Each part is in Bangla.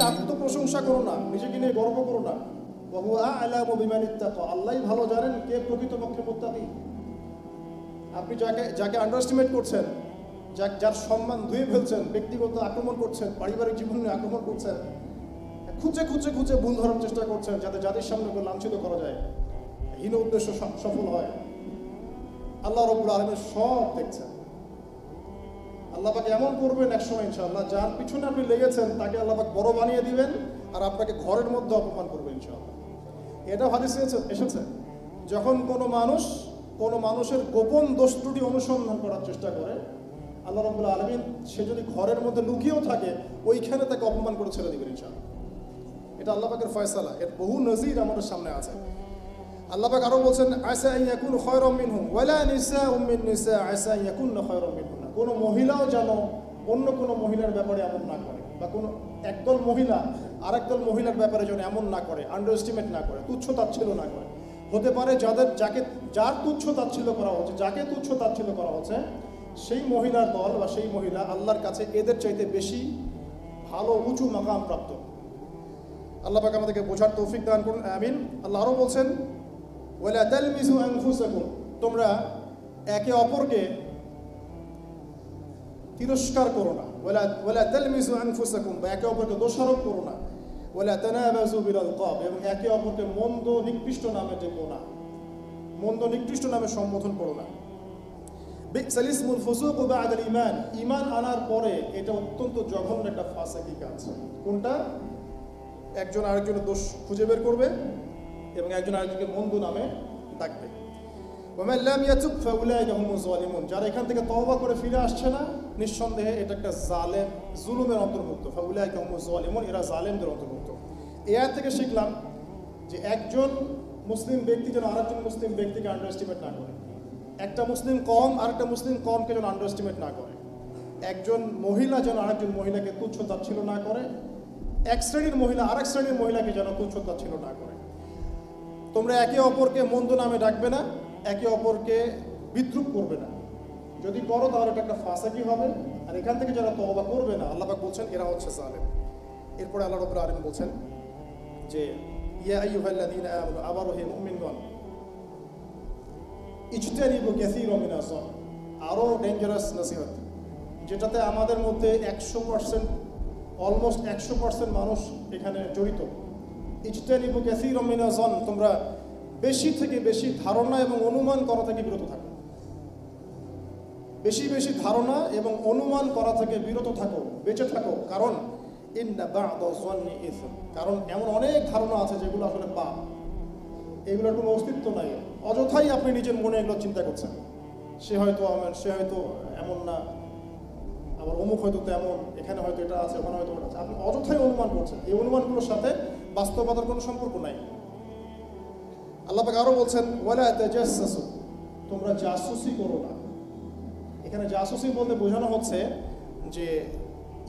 আত্মপ্রশংসা করো না, নিজেকে নিয়ে গর্ব করো না। ওয়া হুয়া আ'লামু বিমান ইত্তাকা, আল্লাহই ভালো জানেন কে প্রকৃতপক্ষে মুত্তাকি। আপনি যাকে আন্ডারএস্টিমেট করছেন, যার সম্মান ধুয়ে ফেলছেন, ব্যক্তিগত আক্রমণ করছেন, পারিবারিক জীবনে আক্রমণ করছেন, খুঁজে ভুল ধরার চেষ্টা করছেন যাতে জাতির সামনে লাঞ্ছিত করা যায়, হীন উদ্দেশ্য সফল হয়, আল্লাহ রাব্বুল আলামিন সব দেখছেন। আল্লাহ পাক এমন করবেন একসময় ইনশাআল্লাহ, যার পিছনে আপনি লেগেছেন তাকে আল্লাহ পাক বড় বানিয়ে দিবেন আর আপনাকে ঘরের মধ্যে অপমান করবেন ইনশাআল্লাহ। এটা হাদিসে এসেছে, যখন কোনো মানুষের গোপন দোষ ত্রুটি অনুসন্ধান করার চেষ্টা করে, আল্লাহ রাব্বুল আলামিন সে যদি ঘরের মধ্যে লুকিয়েও থাকে ওইখানে তাকে অপমান করে ছেড়ে দিবেন ইনশাআল্লাহ। এটা আল্লাহ পাকের ফয়সালা, এর বহু নজির আমাদের সামনে আছে। আল্লাহ পাক আরো বলছেন, আসা আন ইয়াকুনু খায়রাম মিনহুম ওয়ালা নিসাউম মিন নিসা আসা আন ইয়াকুননা খায়রাম মিনহুম। কোনো মহিলাও যেন অন্য কোনো মহিলার ব্যাপারে এমন না করে, বা কোনো একদল মহিলা আরেকদল মহিলার ব্যাপারে যেন এমন না করে, আন্ডারএস্টিমেট না করে, তুচ্ছ তাচ্ছিল্য না করে। হতে পারে যার তুচ্ছ তাচ্ছিল্য করা হচ্ছে, যাকে তুচ্ছ তাচ্ছিল্য করা হচ্ছে, সেই মহিলার দল বা সেই মহিলা আল্লাহর কাছে এদের চাইতে বেশি ভালো উঁচু মাকাম প্রাপ্ত। আল্লাহ পাক আমাদেরকে বোঝার তৌফিক দান করুন, আমিন। আল্লাহ আরও বলছেন, ওয়ালা তালমিজু আনফুসাকুম, তোমরা একে অপরকে তিরস্কার করো না। ওয়ালা তালমিজু আনফুসাকুম, বা একে অপরকে দোষারোপ করো না। ওয়ালা তানাবাজু বিল আলকাব, এবং একে অপরকে মন্দ নিকৃষ্ট নামে ডেকো না, মন্দ নিকৃষ্ট নামে সম্বোধন করো না। বি'সাল ইসমুল ফুসুকু বা'দাল ঈমান, ঈমান আনার পরে এটা অত্যন্ত জঘন্য একটা ফাসিকি কাজ। কোনটা? একজন আরেকজনের দোষ খুঁজে বের করবে এবং একজন আরেকজনকে মন্দ নামে ডাকবে। ওয়ামান লাম ইয়াতুব ফাউলাইকা হুমুজ যালিমুন, যারা এখান থেকে তওবা করে ফিরে আসছে না, নিঃসন্দেহে এটা একটা জুলুমের অন্তর্ভুক্ত। ফাউলাইকা হুমুজ যালিমুন, এরা জালেমদের অন্তর্ভুক্ত। এই আয়াত থেকে শিখলাম যে একজন মুসলিম ব্যক্তি যেন আরেকজন মুসলিম ব্যক্তিকে আন্ডারএস্টিমেট না করে, একটা মুসলিম কম আরেকটা মুসলিম কমকে যেন আন্ডারএস্টিমেট না করে, একজন মহিলা যেন আরেকজন মহিলাকে তুচ্ছ তাচ্ছিল্য না করে, এক শ্রেণীর মহিলা আরেক শ্রেণীর মহিলাকে যেন তুচ্ছ তাচ্ছিল্য না করে। তোমরা একে অপরকে মন্দ নামে ডাকবে না, একে অপরকে বিদ্রুপ করবে না। যদি করো তাহলে এটা একটা ফাসাকি হবে, আর এখান থেকে যারা তওবা করবে না, আল্লাহ পাক বলছেন এরা হচ্ছে জালেম। এরপরে আল্লাহ রাব্বুল আলামিন বলছেন যে ইয়া আইয়ুহাল্লাযীনা আমানু, আবারও হে মুমিনগণ, ইজতানিবু কাসীরাম মিনাজ যান, আরও ডেঞ্জারাস নসিহত, যেটাতে আমাদের মধ্যে 100%, অলমোস্ট 100% মানুষ এখানে জড়িত। ইজতানিবু কাসীরাম মিনাজ যান, তোমরা বেশি থেকে বেশি ধারণা এবং অনুমান করা থেকে বিরত থাকো। বেশি ধারণা এবং অনুমান করা থেকে বিরত থাকো, বেঁচে থাকো। কারণ ইন্না বা'দাজ যান্নি ইসম, কারণ এমন অনেক ধারণা আছে যেগুলো আসলে পাপ, এগুলোর কোনো অস্তিত্ব নাই। অযথাই আপনি নিজের মনে এগুলো চিন্তা করছেন, সে হয়তো এমন না, আবার অমুক হয়তো তেমন, এখানে হয়তো এটা আছে, ওখানে হয়তো ওটা আছে। আপনি অযথাই অনুমান করছেন, এই অনুমানগুলোর সাথে বাস্তবতার কোনো সম্পর্ক নাই। আল্লাহ পাক আরও বলছেন, ওয়ালা তাজাসসু, তোমরা জাসুসি করো না। এখানে জাসুসি বলতে বোঝানো হচ্ছে যে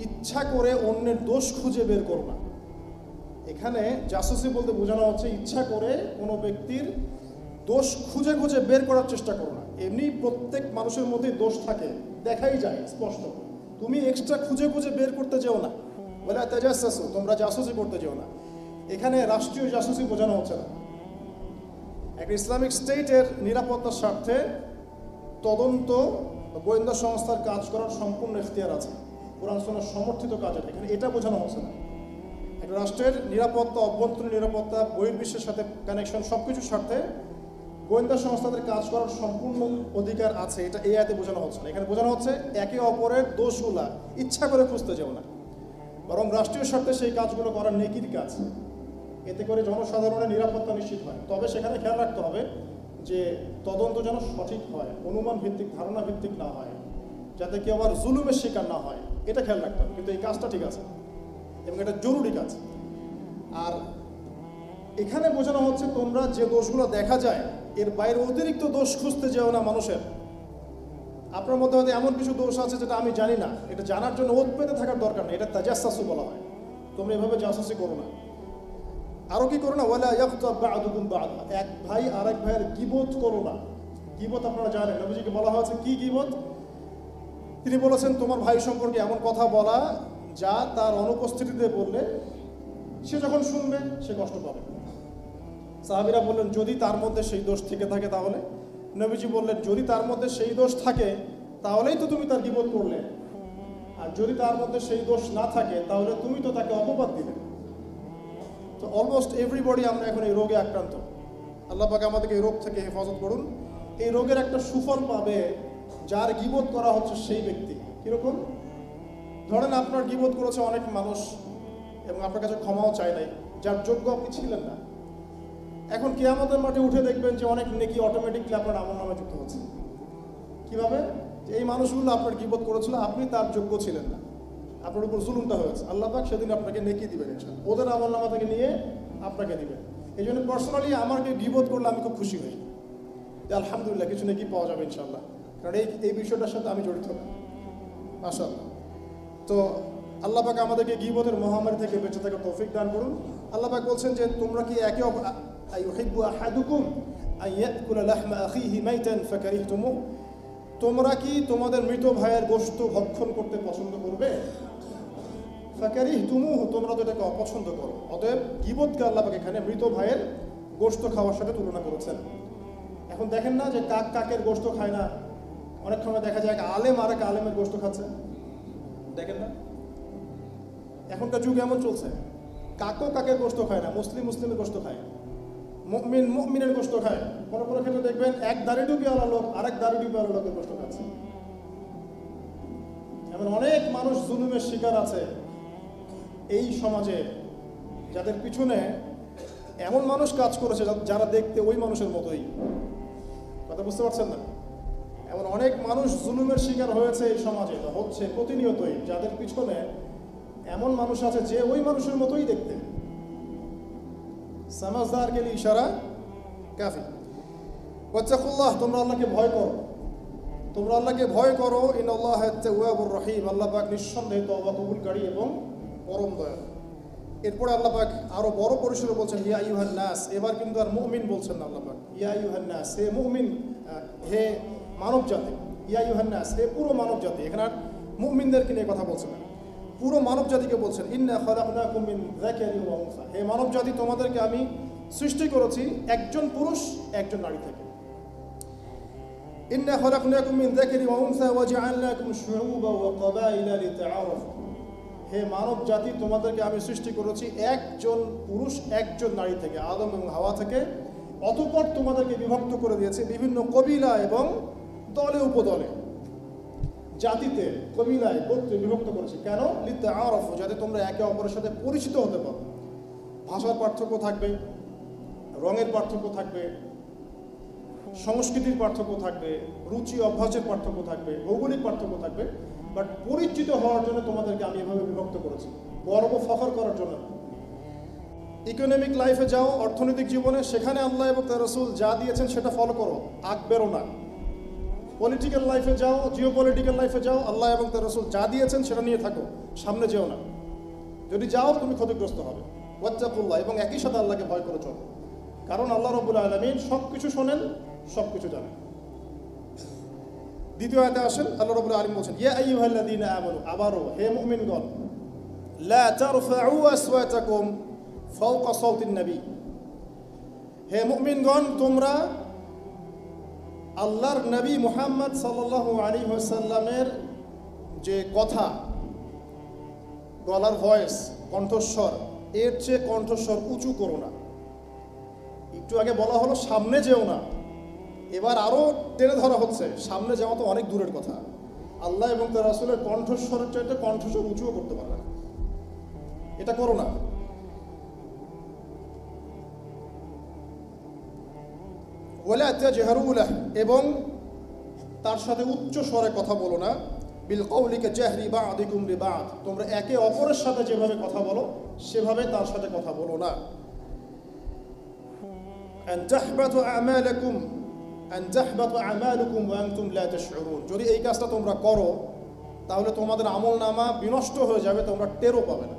ইচ্ছা করে অন্যের দোষ খুঁজে বের করো না। এখানে জাসুসি বলতে বোঝানো হচ্ছে ইচ্ছা করে কোনো ব্যক্তির দোষ খুঁজে বের করার চেষ্টা করো না। এমনি প্রত্যেক মানুষের মধ্যে দোষ থাকে, দেখাই যায় স্পষ্ট। তুমি এক্সট্রা খুঁজে বের করতে যেও না। ওয়ালা তাজাসসু, তোমরা জাসুসি করতে যেও না। এখানে রাষ্ট্রীয় জাসুসি বোঝানো হচ্ছে না। একটা ইসলামিক স্টেটের নিরাপত্তার স্বার্থে তদন্ত গোয়েন্দা সংস্থার কাজ করার সম্পূর্ণ এখতিয়ার আছে, কোরআন সুন্নাহ সমর্থিত কাজের। এখানে এটা বোঝানো হচ্ছে না। একটা রাষ্ট্রের নিরাপত্তা, অভ্যন্তরীণ নিরাপত্তা, বহির্বিশ্বের সাথে কানেকশন, সব কিছুর স্বার্থে গোয়েন্দা সংস্থাদের কাজ করার সম্পূর্ণ অধিকার আছে, এটা এই আয়াতে বোঝানো হচ্ছে না। এখানে বোঝানো হচ্ছে একে অপরের দোষগুলা ইচ্ছা করে খুঁজতে যাও না, বরং রাষ্ট্রীয় স্বার্থে সেই কাজগুলো করার নেকির কাজ। এতে করে জনসাধারণের নিরাপত্তা নিশ্চিত হয়। তবে সেখানে খেয়াল রাখতে হবে যে তদন্ত যেন সঠিক হয়, অনুমান ভিত্তিক, ধারণা ভিত্তিক না হয়, যাতে কেউ আবার জুলুমের শিকার না হয়, এটা খেয়াল রাখতে হবে। কিন্তু এই কাজটা ঠিক আছে এবং এটা জরুরি কাজ। আর এখানে বোঝানো হচ্ছে তোমরা যে দোষগুলো দেখা যায় এর বাইরে অতিরিক্ত দোষ খুঁজতে যেও না মানুষের। আপনার মধ্যে হয়তো এমন কিছু দোষ আছে যেটা আমি জানি না, এটা জানার জন্য ওত পেতে থাকার দরকার নেই, এটা তাজাসসু বলা হয়। তোমরা এভাবে জাসুসি করো না। আরও কি করো না, ওয়ালা ইয়াগতাব বা'দুকুম বা'দা, এক ভাই আরেক ভাইয়ের গীবত করো না। গীবত আপনারা জানেন, নবীজিকে বলা হয়েছে কি গীবত? তিনি বলেছেন তোমার ভাই সম্পর্কে এমন কথা বলা যা তার অনুপস্থিতিতে বললে সে যখন শুনবে সে কষ্ট পাবে। সাহাবীরা বললেন, যদি তার মধ্যে সেই দোষ থেকে থাকে তাহলে? নবীজি বললেন, যদি তার মধ্যে সেই দোষ থাকে তাহলেই তো তুমি তার গীবত করলে, আর যদি তার মধ্যে সেই দোষ না থাকে তাহলে তুমি তো তাকে অপবাদ দিলে। তো অলমোস্ট এভরিবডি আমরা এখন এই রোগে আক্রান্ত। আল্লাহ পাক আমাদেরকে এই রোগ থেকে হেফাজত করুন। এই রোগের একটা সুফল পাবে যার গীবত করা হচ্ছে সেই ব্যক্তি। কিরকম? ধরেন আপনার গীবত করেছে অনেক মানুষ এবং আপনার কাছে ক্ষমাও চায় নাই, যার যোগ্য আপনি ছিলেন না। এখন কিয়ামতের মাঠে উঠে দেখবেন যে অনেক নেকি অটোমেটিকলি আপনার আমলনামায় যুক্ত হচ্ছে। কিভাবে? যে এই মানুষগুলো আপনার গীবত করেছিল, আপনি তার যোগ্য ছিলেন না, আপনার উপর জুলুমটা হয়েছে। আল্লাহ পাক সেদিন আপনাকে নেকি দিবেন ইনশাআল্লাহ, ওদের আমলনামা থেকে নিয়ে আপনাকে দিবেন। এই জন্য পার্সোনালি আমাকে গীবত করলে আমি খুব খুশি হই যে আলহামদুলিল্লাহ কিছু নেকি পাওয়া যাবে ইনশাআল্লাহ, কারণ এই বিষয়টার সাথে আমি জড়িত না, মাশাআল্লাহ। তো আল্লাহ পাক আমাদেরকে গীবতের মহামারী থেকে বেঁচে থাকার তৌফিক দান করুন। আল্লাহ পাক বলছেন যে তোমরা কি একে আইয়ুহিব্বু আহাদুকুম আইয়াকুলা লাহমা আখিহি মাইতান ফাকারিহতুমু, তোমরা কি তোমাদের মৃত ভাইয়ের গোশত ভক্ষণ করতে পছন্দ করবে? ফাকারিহতুমু, তোমরা তো এটাকে অপছন্দ করো। অতএব গীবতকে আল্লাহ পাক এখানে মৃত ভাইয়ের গোশত খাওয়ার সাথে তুলনা করেছেন। এখন দেখেন না যে কাক কাকের গোশত খায় না, অনেক সময় দেখা যায় এক আলেম আর এক আলেমের গোশত খাচ্ছে, দেখেন না? এখনকার যুগ এমন চলছে, কাকও কাকের গোশত খায় না, মুসলিম মুসলিমের গোশত খায়, মুমিন মুমিনের গোশত খায়। কোনো কোনো ক্ষেত্রে দেখবেন এক দাড়ি টুপিওয়ালা লোক আরেক দাড়ি টুপিওয়ালা লোকের গোশত খাচ্ছে। এমন অনেক মানুষ জুলুমের শিকার আছে এই সমাজে, যাদের পিছনে এমন মানুষ কাজ করেছে যারা দেখতে ওই মানুষের মতোই। কথা বুঝতে পারছেন না? এমন অনেক মানুষ জুলুমের শিকার হয়েছে এই সমাজে, হচ্ছে প্রতিনিয়তই, যাদের পিছনে এমন মানুষ আছে যে ওই মানুষের মতোই দেখতে। সামাজদার কে লিয়ে ইশারা কাফি। ওয়াত্তাকুল্লাহ, তোমরা আল্লাহকে ভয় করো, তোমরা আল্লাহকে ভয় করো। ইন্নাল্লাহা তাওয়াবুর রহিম, আল্লাহ পাক নিঃসন্দেহে তওবা কবুলকারী এবং পরম দয়ালু। এরপরে আল্লাহ পাক আরো বড় পরিসরে বলছেন ইয়া আইয়ুহান নাস। এবার কিন্তু আর মুমিন বলছেন না আল্লাহ পাক, ইয়া আইয়ুহান নাস, হে মুমিন, হে মানব জাতি। ইয়া আইয়ুহান নাস, হে পুরো মানব জাতি। এখানে আর মুমিনদেরকে নিয়ে কথা বলছেন না, পুরো মানব জাতিকে বলছেন। ইন্না খালাকনাকুম মিন যাকারিন ওয়া উনসা, হে মানব জাতি, তোমাদেরকে আমি সৃষ্টি করেছি একজন পুরুষ একজন নারী থেকে। ইন্না খালাকনাকুম মিন যাকারিন ওয়া উনসা ওয়া জাআলনাকুম শুউবান ওয়া ক্বাবাইলা লিতাআরাফু, হে মানব জাতি, তোমাদেরকে আমি সৃষ্টি করেছি একজন পুরুষ একজন নারী থেকে, আদম এবং হাওয়া থেকে। অতঃপর তোমাদেরকে বিভক্ত করে দিয়েছে বিভিন্ন কবিলা এবং দলে উপদলে, জাতিতে, কবিলায়, গোত্রে বিভক্ত করেছে। কেন? লিতাআরাফু, যাতে তোমরা একে অপরের সাথে পরিচিত হতে পারো। ভাষার পার্থক্য থাকবে, রঙের পার্থক্য থাকবে, সংস্কৃতির পার্থক্য থাকবে, রুচি অভ্যাসের পার্থক্য থাকবে, ভৌগোলিক পার্থক্য থাকবে, বাট পরিচিত হওয়ার জন্য তোমাদেরকে আমি এভাবে বিভক্ত করেছি, গর্ব ফখর করার জন্য। ইকোনমিক লাইফে যাও, অর্থনৈতিক জীবনে, সেখানে আল্লাহ এবং তার রাসূল যা দিয়েছেন সেটা ফলো করো, আগ বেরো না। পলিটিক্যাল লাইফে যাও, জিও পলিটিক্যাল লাইফে যাও, আল্লাহ এবং তার রাসূল যা দিয়েছেন সেটা নিয়ে থাকো, সামনে যেও না। যদি যাও তুমি ক্ষতিগ্রস্ত হবে। ওয়াত্তাকুল্লাহ, এবং একই সাথে আল্লাহকে ভয় করে চলো, কারণ আল্লাহ রাব্বুল আলামিন সব কিছু শোনেন, সব কিছু জানেন। দ্বিতীয় আয়াতে আসেন, আল্লাহ রাব্বুল আলামিন বলছেন ইয়া আইয়ুহাল্লাযীনা আমানু, আবারও হে মুমিনগণ, লা তারফাউ আসওয়াতাকুম ফাওকা সাওতিন নবী, হে মুমিনগণ, তোমরা আল্লাহর নবী মুহাম্মদ সাল্লাল্লাহু আলাইহি ওয়াসাল্লামের যে কথা, গলার ভয়েস, কণ্ঠস্বর, এর চেয়ে কণ্ঠস্বর উঁচু করো না। একটু আগে বলা হলো সামনে যেও না, এবার আরো টেনে ধরা হচ্ছে সামনে যাওয়া তো অনেক দূরের কথা। আল্লাহ এবং তার রাসূলের কণ্ঠস্বরের চাইতে কণ্ঠস্বর উঁচুও করতে পারবে না, এটা করো না। ওয়ালা তাজহারু লাহু, এবং তার সাথে উচ্চ স্বরে কথা বলো না। বিল কওলি কাজাহরি বা'দিকুম লিবা'দ, তোমরা একে অপরের সাথে যেভাবে কথা বলো সেভাবে তার সাথে কথা বলো না। আন তাহবাতু আমালাকুম ওয়া আনতুম লা তাশউরুন, যদি এই কাজটা তোমরা করো তাহলে তোমাদের আমলনামা বিনষ্ট হয়ে যাবে, তোমরা টেরও পাবে না।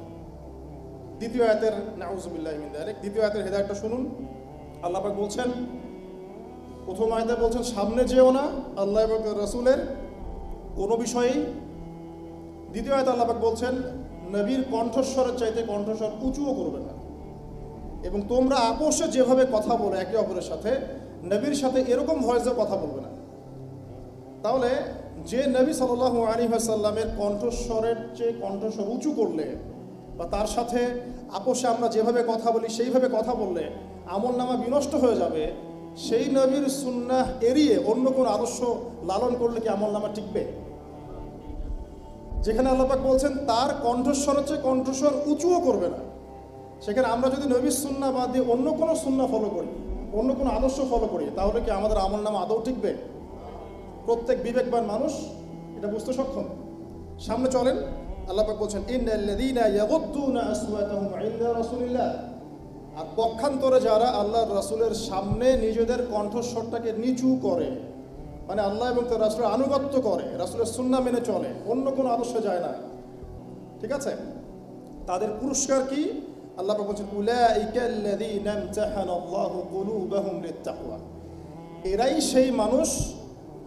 দ্বিতীয় আয়াতের নাউযুবিল্লাহি মিন যালিক, দ্বিতীয় আয়াতের হেদায়েতটা শুনুন। আল্লাহ পাক বলছেন, প্রথম আয়াতে বলছেন সামনে যেও না আল্লাহ এবং রাসূলের কোনো বিষয়েই। দ্বিতীয় আয়াতে আল্লাহ পাক বলছেন নবীর কণ্ঠস্বরের চাইতে কণ্ঠস্বর উঁচুও করবে না। এবং তোমরা আপোষে যেভাবে কথা বলো একে অপরের সাথে, নবীর সাথে এরকম ভয়েসে কথা বলবে না। তাহলে যে নবী সাল্লাল্লাহু আলাইহি ওয়াসাল্লামের কণ্ঠস্বরের চেয়ে কণ্ঠস্বর উঁচু করলে বা তার সাথে আপোষে আমরা যেভাবে কথা বলি সেইভাবে কথা বললে আমলনামা বিনষ্ট হয়ে যাবে, সেই নবীর সুন্নাহ এড়িয়ে অন্য কোন আদর্শ লালন করলে কি আমলনামা টিকবে? যেখানে আল্লাহ পাক বলছেন তার কণ্ঠস্বরের চেয়ে কণ্ঠস্বর উঁচুও করবে না, সেখানে আমরা যদি নবীর সুন্নাহ বাদ দিয়ে অন্য কোনো সুন্নাহ ফলো করি, অন্য কোনো আদর্শ ফলো করি, তাহলে কি আমাদের আমলনামা আদৌ টিকবে? প্রত্যেক বিবেকবান মানুষ এটা বুঝতে সক্ষম। সামনে চলেন, আল্লাহ পাক বলছেন ইন্নাল্লাযীনা ইয়াগুদ্দুনা আসওয়াতাহুম ইনদা রাসূলিল্লাহ, আর পক্ষান্তরে যারা আল্লাহর রাসূলের সামনে নিজেদের কণ্ঠস্বরটাকে নিচু করে, মানে আল্লাহ এবং তার রাসূলের আনুগত্য করে, রাসূলের সুন্নাহ মেনে চলে, অন্য কোনো আদর্শে যায় না, ঠিক আছে, তাদের পুরস্কার কি? আল্লাহ পাক বলছেন উলাইকাল্লাযীনা ইমতাহানাল্লাহু কুলুবাহুম লিত-তাকওয়া, এরাই সেই মানুষ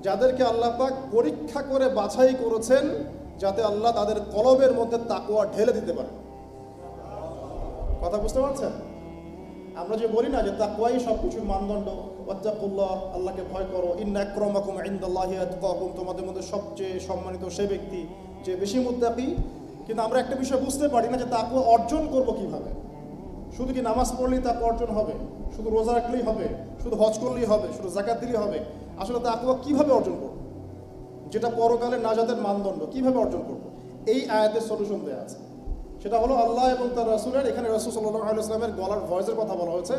যাদেরকে আল্লাহ পাক পরীক্ষা করে বাছাই করেছেন যাতে আল্লাহ তাদের কলবের মধ্যে তাকওয়া ঢেলে দিতে পারে। কথা বুঝতে পারছেন? আমরা যে বলি না যে তাকওয়াই সবকিছুর মানদণ্ড, ওয়াত্তাকুল্লাহ, আল্লাহকে ভয় করো, ইন্না আকরামাকুম ইনদাল্লাহি আতকাকুম, তোমাদের মধ্যে সবচেয়ে সম্মানিত সে ব্যক্তি যে বেশি মুত্তাকি। কিন্তু আমরা একটা বিষয় বুঝতে পারি না যে তাকওয়া অর্জন করব কিভাবে। শুধু কি নামাজ পড়লেই তাকওয়া অর্জন হবে? শুধু রোজা রাখলেই হবে? শুধু হজ করলেই হবে? শুধু যাকাত দিলেই হবে? আসলে তাকওয়া কিভাবে অর্জন করব, যেটা পরকালে নাজাতের মানদণ্ড, কিভাবে অর্জন করব? এই আয়াতের সলিউশন দেওয়া আছে। সেটা হলো আল্লাহ এবং তার রাসূলের, এখানে রাসূল সাল্লাল্লাহু আলাইহি ওয়াসাল্লামের গলার ভয়েসের কথা বলা হয়েছে,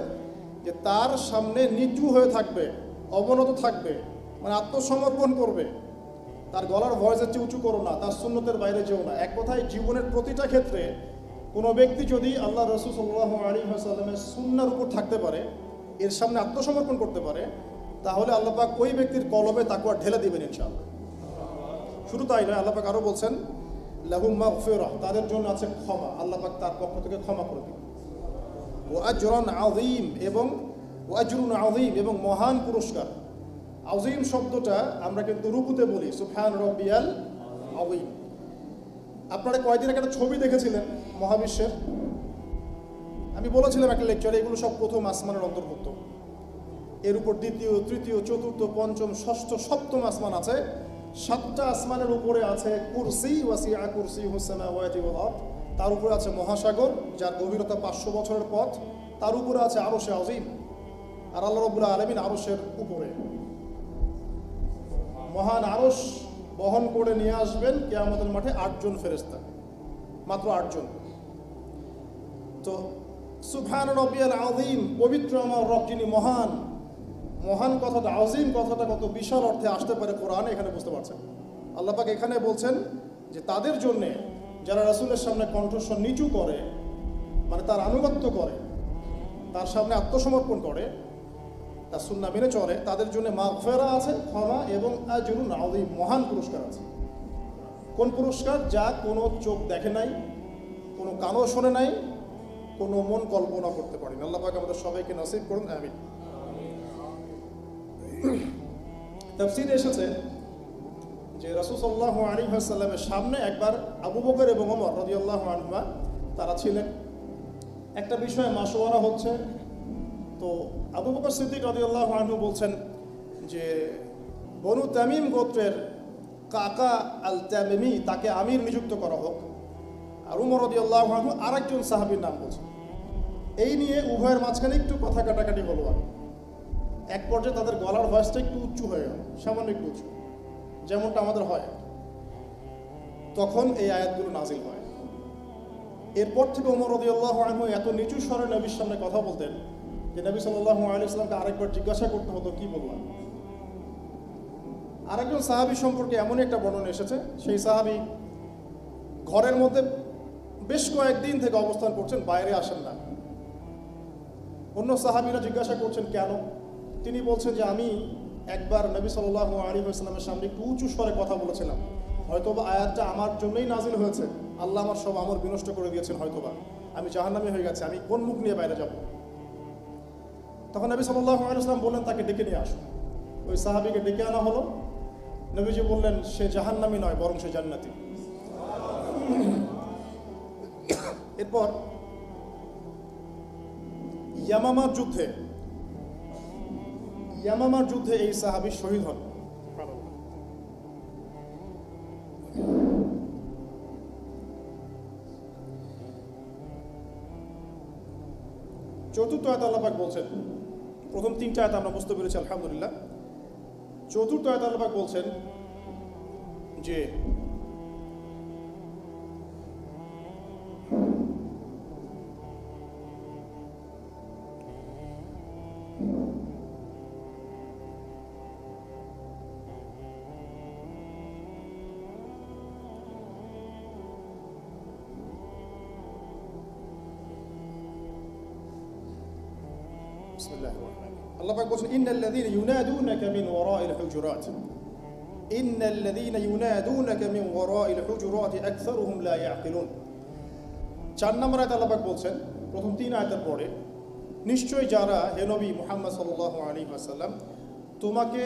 যে তার সামনে নিচু হয়ে থাকবে, অবনত থাকবে, মানে আত্মসমর্পণ করবে। তার গলার ভয়েসের চেয়ে উঁচু করো না, তার সুন্নতের বাইরে যেও না। এক কথায় জীবনের প্রতিটা ক্ষেত্রে কোনো ব্যক্তি যদি আল্লাহ রাসূল সাল্লাল্লাহু আলাইহি ওয়াসাল্লামের সুন্নাহর উপর থাকতে পারে, এর সামনে আত্মসমর্পণ করতে পারে, তাহলে আল্লাহ পাক ওই ব্যক্তির কলবে তাকওয়া ঢেলে দিবেন ইনশাআল্লাহ। শুধু তাই নয়, আল্লাহ পাক আরও বলছেন লাহুম মাগফিরাহ, তাদের জন্য আছে ক্ষমা, আল্লাহ পাক তার পক্ষ থেকে ক্ষমা করে দিবেন। ওয়া আজরুন আযীম, এবং ওয়া আজরুন আযীম, এবং মহান পুরস্কার। আযীম শব্দটা আমরা কিন্তু রুকুতে বলি সুবহান রাব্বিয়াল আযীম। আপনারা কয়েকদিন আগে একটা ছবি দেখেছিলেন মহাবিশ্বের, আমি বলেছিলাম একটা লেকচারে, এগুলো সব প্রথম আসমানের অন্তর্ভুক্ত। এর উপর দ্বিতীয়, তৃতীয়, চতুর্থ, পঞ্চম, ষষ্ঠ, সপ্তম আসমান আছে। 7টা আসমানের উপরে আছে কুরসি, ওয়াসিআ কুরসিয়ুহুস সামাওয়াতি ওয়াল আরদ, তার উপরে আছে মহাসাগর যার গভীরতা 500 বছরের পথ, তার উপরে আছে আরশে আযীম। আর আল্লাহ রাব্বুল আলামিন আরশের উপরে। মহান আরশ বহন করে নিয়ে আসবেন কিয়ামতের মাঠে 8 জন ফেরেশতা, মাত্র 8 জন। তো সুবহান রাব্বিয়াল আযীম, পবিত্র আমার রব যিনি মহান। মহান কথাটা, আযীম কথাটা কত বিশাল অর্থে আসতে পারে কোরআনে, এখানে বুঝতে পারছেন। আল্লাহ পাক এখানে বলছেন যে তাদের জন্যে যারা রাসূলের সামনে কণ্ঠস্বর নিচু করে, মানে তার আনুগত্য করে, তার সামনে আত্মসমর্পণ করে, তার সুন্নাহ মেনে চলে, তাদের জন্য মাগফিরাহ আছে, ক্ষমা, এবং আজরুন আযীম, মহান পুরস্কার আছে। কোন পুরস্কার? যা কোনো চোখ দেখে নাই, কোনো কানও শোনে নাই, কোনো মন কল্পনা করতে পারেনি। আল্লাহ পাক আমাদের সবাইকে নসিব করুন, আমিন। তাফসীরে এসেছে যে রাসূল সাল্লাল্লাহু আলাইহি ওয়াসাল্লামের সামনে একবার আবু বকর এবং ওমর রাদিয়াল্লাহু আনহুমা তারা ছিলেন। একটা বিষয়ে মাশওয়ারা হচ্ছে, তো আবু বকর সিদ্দিক রাদিয়াল্লাহু আনহু বলছেন যে বনু তামিম গোত্রের কাকা আল তামিমি, তাকে আমির নিযুক্ত করা হোক। আর উমর রাদিয়াল্লাহু আনহু আরেকজন সাহাবীর নাম বলছেন। এই নিয়ে উভয়ের মাঝখানে একটু কথা কাটাকাটি হলো। আর এক পর্যায়ে তাদের গলার ভয়েসটা একটু উঁচু হয়ে গেল, সামান্য একটু উঁচু, যেমনটা আমাদের হয়। তখন এই আয়াতগুলো নাজিল হয়। এরপর থেকে ওমর রাদিয়াল্লাহু আনহু এত নিচু স্বরে নবীর সামনে কথা বলতেন যে নবী সাল্লাল্লাহু আলাইহি ওয়াসাল্লামকে আরেকবার জিজ্ঞাসা করতে হতো কি বললাম। আরেকজন সাহাবী সম্পর্কে এমনই একটা বর্ণনা এসেছে, সেই সাহাবী ঘরের মধ্যে বেশ কয়েকদিন থেকে অবস্থান করছেন, বাইরে আসেন না। অন্য সাহাবীরা জিজ্ঞাসা করছেন কেন? তিনি বলছেন যে আমি একবার নবী সাল্লাল্লাহু আলাইহি ওয়াসাল্লামের সামনে একটু উঁচু স্বরে কথা বলেছিলাম, হয়তোবা আয়াতটা আমার জন্যই নাজিল হয়েছে, আল্লাহ আমার সব আমল বিনষ্ট করে দিয়েছেন, হয়তোবা আমি জাহান্নামী হয়ে গেছি, আমি কোন মুখ নিয়ে বাইরে যাব? তখন নবী সাল্লাল্লাহু আলাইহি ওয়াসাল্লাম বললেন তাকে ডেকে নিয়ে আসুন। ওই সাহাবীকে ডেকে আনা হলো। নবীজি বললেন সে জাহান্নামী নয়, বরং সে জান্নাতি। এরপর ইয়ামামার যুদ্ধে এই সাহাবী শহীদ হন। চতুর্থ আয়াতে আল্লাহ পাক বলছেন, প্রথম তিনটা আয়াত আমরা বুঝতে পেরেছি আলহামদুলিল্লাহ। চতুর্থ আয়াতে আল্লাহ পাক বলছেন যে আল্লাহ পাক বলছেন ইন্নাল্লাযীনা ইউনাদুনাকা মিন ওয়ারাইল হুজুরাত ইন্নাল্লাযীনা ইউনাদুনাকা মিন ওয়ারাইল হুজুরাত আকসারুহুম লা ইয়াকিলুন। 4 নম্বর আয়াতে আল্লাহ পাক বলছেন প্রথম 3 আয়াতের পরে, নিশ্চয়ই যারা হে নবী মুহাম্মদ সাল্লাল্লাহু আলাইহি ওয়াসাল্লাম তোমাকে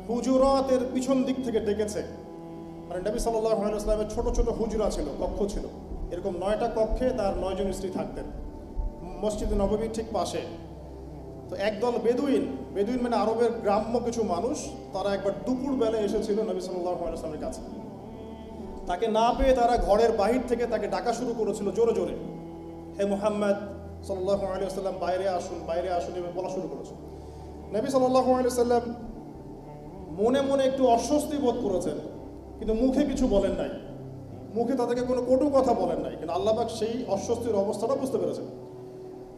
হুজুরাতের পিছন দিক থেকে ডেকেছে, মানে নবী সাল্লাল্লাহু আলাইহি ওয়াসাল্লামের ছোট ছোট হুজরা ছিল, কক্ষ ছিল, এরকম 9টা কক্ষে তার 9 জন স্ত্রী থাকতেন মসজিদে নববীর ঠিক পাশে। তো একদল বেদুইন মানে আরবের গ্রাম্য কিছু মানুষ, তারা একবার দুপুর বেলা এসেছিল নবী সাল্লাল্লাহু আলাইহি ওয়াসাল্লামের কাছে। তাকে না পেয়ে তারা ঘরের বাহির থেকে তাকে ডাকা শুরু করেছিল জোরে জোরে, হে মুহাম্মদ সাল্লাল্লাহু আলাইহি ওয়াসাল্লাম বাইরে আসুন এভাবে বলা শুরু করেছে। নবী সাল্লাল্লাহু আলাইহি ওয়াসাল্লাম মনে মনে একটু অস্বস্তি বোধ করেছেন, কিন্তু মুখে কিছু বলেন নাই, মুখে তাদেরকে কোনো কটু কথা বলেন নাই, কিন্তু আল্লাহ পাক সেই অস্বস্তির অবস্থাটা বুঝতে পেরেছেন।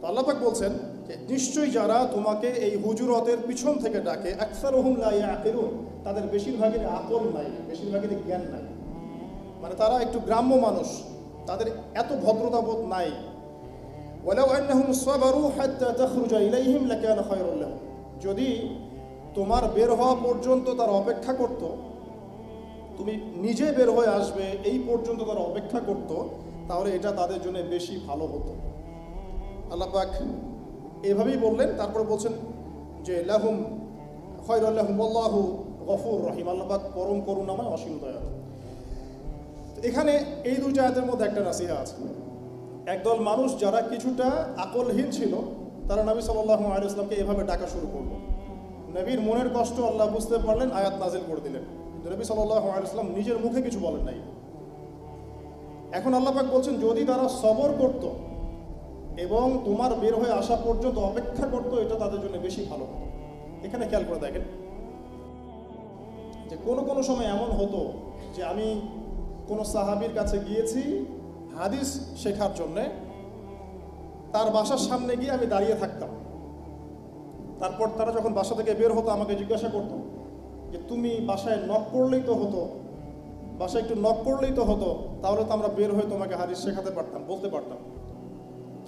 তো আল্লাহ পাক বলছেন যে নিশ্চয়ই যারা তোমাকে এই হুজুরাতের পিছন থেকে ডাকে আকসারুহুম লা ইয়াকিলুন, তাদের বেশিরভাগের আকল নাই, বেশিরভাগের জ্ঞান নাই, মানে তারা একটু গ্রাম্য মানুষ, তাদের এত ভদ্রতাবোধ নাই। ওয়ালাউ আন্নাহুম সাবারু হাত্তা তাখরুজা ইলাইহিম লাকানা খায়রুল লাহুম, যদি তোমার বের হওয়া পর্যন্ত তারা অপেক্ষা করত, তুমি নিজে বের হয়ে আসবে এই পর্যন্ত তারা অপেক্ষা করত, তাহলে এটা তাদের জন্য বেশি ভালো হতো। আল্লাহ পাক এভাবেই বললেন। তারপরে বলছেন যে লাহুম খায়রুল লাহুম আল্লাহু গফুর রহিম, আল্লাহ পাক পরম করুণাময় অসীম দয়ালু। এখানে এই দুইটা আয়াতের মধ্যে একটা নাসিহা আছে। একদল মানুষ যারা কিছুটা আকলহীন ছিল, তারা নবী সাল্লাল্লাহু আলাইহি ওয়াসাল্লামকে এভাবে ডাকা শুরু করলো। নবীর মনের কষ্ট আল্লাহ বুঝতে পারলেন, আয়াত নাজিল করে দিলেন, কিন্তু নবী সাল্লাল্লাহু আলাইহি ওয়াসাল্লাম নিজের মুখে কিছু বলেন নাই। এখন আল্লাহ পাক বলছেন যদি তারা সবর করত এবং তোমার বের হয়ে আসা পর্যন্ত অপেক্ষা করত, এটা তাদের জন্য বেশি ভালো হতো। এখানে খেয়াল করে দেখেন যে কোনো সময় এমন হতো যে আমি কোনো সাহাবীর কাছে গিয়েছি হাদিস শেখার জন্যে, তার বাসার সামনে গিয়ে আমি দাঁড়িয়ে থাকতাম, তারপর তারা যখন বাসা থেকে বের হতো আমাকে জিজ্ঞাসা করতো যে তুমি বাসায় নক করলেই তো হতো, বাসায় একটু নক করলেই তো হতো, তাহলে তো আমরা বের হয়ে তোমাকে হাদিস শেখাতে পারতাম, বলতে পারতাম।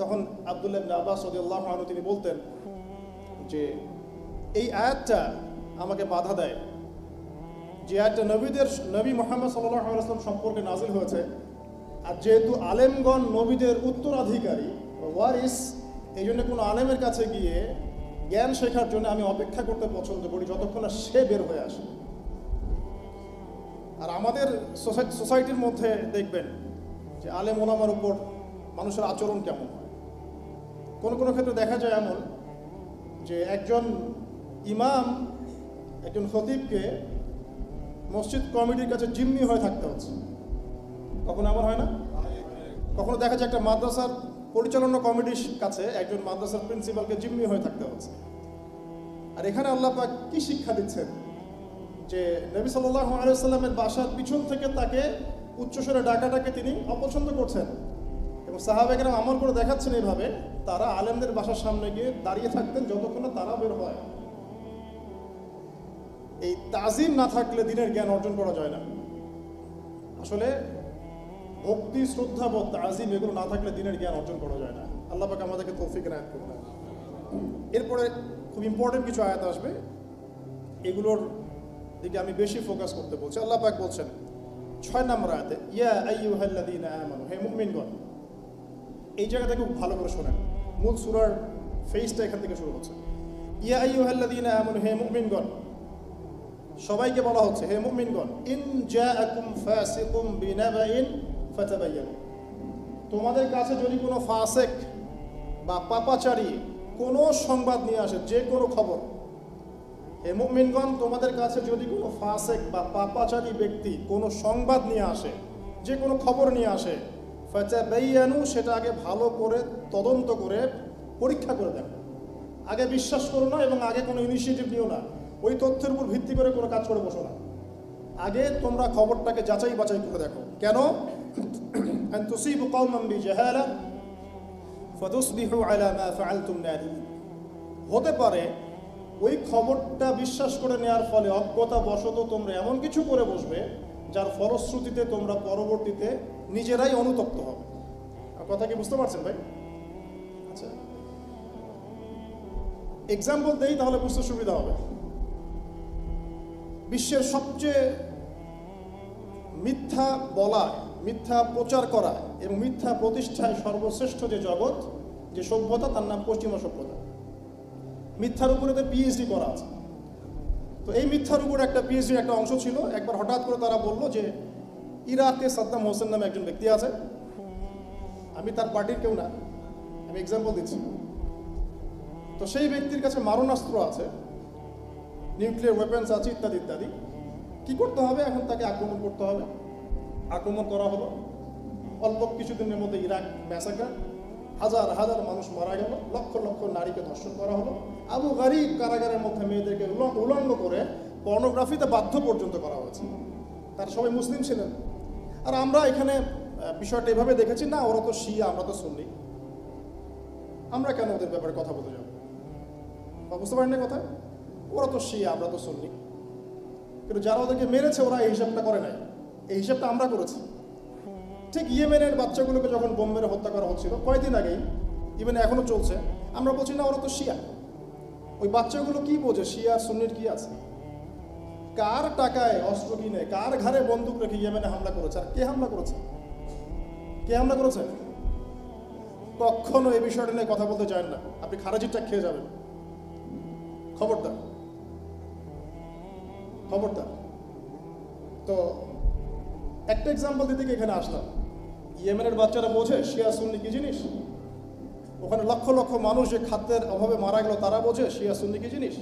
তখন আব্দুল্লাহ ইবনে আব্বাস রাদিয়াল্লাহু আনহু তিনি বলতেন যে এই আয়াতটা আমাকে বাধা দেয়, যে আয়াতটা নবী মুহাম্মদ সাল্লাল্লাহু আলাইহি ওয়াসাল্লাম সম্পর্কে নাজিল হয়েছে, আর যেহেতু আলেমগণ নবীদের উত্তরাধিকারী ওয়ারিস, এই জন্য কোনো আলেমের কাছে গিয়ে জ্ঞান শেখার জন্য আমি অপেক্ষা করতে পছন্দ করি যতক্ষণ না সে বের হয়ে আসে। আর আমাদের সোসাইটির মধ্যে দেখবেন যে আলেম ওলামার উপর মানুষের আচরণ কেমন হয়। কোনো ক্ষেত্রে দেখা যায় এমন যে একজন ইমাম একজন খতিবকে মসজিদ কমিটির কাছে জিম্মি হয়ে থাকতে হচ্ছে। কখনো এমন হয় না? কখনো দেখা যায় একটা মাদ্রাসার পরিচালনা কমিটির কাছে একজন মাদ্রাসার প্রিন্সিপালকে জিম্মি হয়ে থাকতে হচ্ছে। আর এখানে আল্লাহ পাক কি শিক্ষা দিচ্ছেন যে নবী সাল্লাল্লাহু আলাইহি ওয়াসাল্লামের বাসার পিছন থেকে তাকে উচ্চস্বরে ডাকাটাকে তিনি অপছন্দ করছেন, এবং সাহাবায়ে কেরাম আমল করে দেখাচ্ছেন এইভাবে তারা আলেমদের বাসার সামনে গিয়ে দাঁড়িয়ে থাকতেন যতক্ষণ না তারা বের হয়। এই তাজিম না থাকলে দিনের জ্ঞান অর্জন করা যায় না। আসলে ভক্তি, শ্রদ্ধাবোধ, তাজিম এগুলো না থাকলে দিনের জ্ঞান অর্জন করা যায় না। আল্লাহ পাক আমাদেরকে তৌফিক এনায়েত করুন। এরপরে খুব ইম্পর্টেন্ট কিছু আয়াত আসবে, এগুলোর দিকে আমি বেশি ফোকাস করতে বলছি। আল্লাহ পাক বলছেন 6 নম্বর আয়াতে, ইয়া আইয়ুহাল্লাযীনা আমানু, হে মুমিনগণ। এই জায়গা থেকে খুব ভালো করে শোনেন, মূল সূরার ফেসটা এখান থেকে শুরু হচ্ছে। ইয়া আইয়ুহাল্লাযীনা আমানু, হে মুমিনগণ। সবাইকে বলা হচ্ছে হে মুমিনগণ। ইন জাআকুম ফাসিকুম বিনাবাইন ফাতাবায়ানু, তোমাদের কাছে যদি কোনো ফাসেক বা পাপাচারী কোনো সংবাদ নিয়ে আসে, যে কোনো খবর, হে মুমিনগণ, তোমাদের কাছে যদি কোনো ফাসেক বা পাপাচারী ব্যক্তি কোনো সংবাদ নিয়ে আসে, যে কোনো খবর নিয়ে আসে, ফাতাবায়ানু, সেটা আগে ভালো করে তদন্ত করে পরীক্ষা করে দেখো। আগে বিশ্বাস করো না এবং আগে কোনো ইনিশিয়েটিভ নিও না, ওই তথ্যের উপর ভিত্তি করে কোনো কাজ করে বসো না। আগে তোমরা খবরটাকে যাচাই বাছাই করে দেখো। কেন? আন তুসিবু কওমান বিজাহালা ফাতুসবিহু আলা মা ফাআলতুম নাদিমিন। হতে পারে ওই খবরটা বিশ্বাস করে নেওয়ার ফলে অজ্ঞতা বশত তোমরা এমন কিছু করে বসবে যার ফলশ্রুতিতে তোমরা পরবর্তীতে নিজেরাই অনুতপ্ত হবে। কথা কি বুঝতে পারছেন ভাই? আচ্ছা, এক্সাম্পল দেই তাহলে বুঝতে সুবিধা হবে। বিশ্বের সবচেয়ে মিথ্যা বলা, মিথ্যা প্রচার করা এবং মিথ্যা প্রতিষ্ঠায় সর্বশ্রেষ্ঠ যে জগৎ, যে সভ্যতা, তার নাম পশ্চিমা সভ্যতা। মিথ্যার উপরে তো পিএইচডি করা আছে। তো এই মিথ্যার উপর একটা পিএইচডির একটা অংশ ছিল। একবার হঠাৎ করে তারা বলল যে ইরাকে সাদ্দাম হোসেন নামে একজন ব্যক্তি আছে, আমি তার পার্টির কেউ না, আমি এক্সাম্পল দিচ্ছি। তো সেই ব্যক্তির কাছে মারণাস্ত্র আছে, নিউক্লিয়ার ওয়েপন্স আছে, ইত্যাদি ইত্যাদি। কি করতে হবে? এখন তাকে আক্রমণ করতে হবে। আক্রমণ করা হলো, অল্প কিছুদিনের মধ্যে ইরাক ম্যাসাকার, হাজার হাজার মানুষ মারা গেল, লক্ষ লক্ষ নারীকে ধর্ষণ করা হলো। আবু গারিব কারাগারের মধ্যে মেয়েদেরকে উলঙ্গ করে পর্নোগ্রাফিতে বাধ্য পর্যন্ত করা হয়েছে। তারা সবাই মুসলিম ছিলেন। আর আমরা এখানে বিষয়টা এভাবে দেখেছি, না ওরা তো শিয়া, আমরা তো সুন্নি, আমরা কেন ওদের ব্যাপারে কথা বলতে যাব? বুঝতে পারেন না কথা? ওরা তো শিয়া, আমরা তো সুন্নি। কিন্তু যারা ওদেরকে মেরেছে ওরা এই হিসাবটা করে নাই, এই হিসাবটা আমরা করেছি। ঠিক ইয়েমেনের বাচ্চাগুলোকে যখন বোম মেরে হত্যা করা হচ্ছিল কয়েকদিন আগেই, ইভেন এখনো চলছে, আমরা বলছি না ওরা তো শিয়া। ওই বাচ্চাগুলো কি বোঝে শিয়া আর সুন্নির কি আছে? কার টাকায় অস্ত্র কিনে, কার ঘাড়ে বন্দুক রেখে ইয়েমেনে হামলা করেছে? আর কে হামলা করেছে? কে হামলা করেছে? কখনো এই বিষয়টা নিয়ে কথা বলতে চান না, আপনি খারাজিটা খেয়ে যাবেন। খবরদার, খবরদার। তো একটা এক্সাম্পল দিতে গিয়ে এখানে আসলাম। ইয়েমেনের বাচ্চারা বোঝে শিয়া সুন্নি কি জিনিস? ওখানে লক্ষ লক্ষ মানুষ যে খাদ্যের অভাবে মারা গেল তারা বোঝে শিয়া সুন্নি কি জিনিস?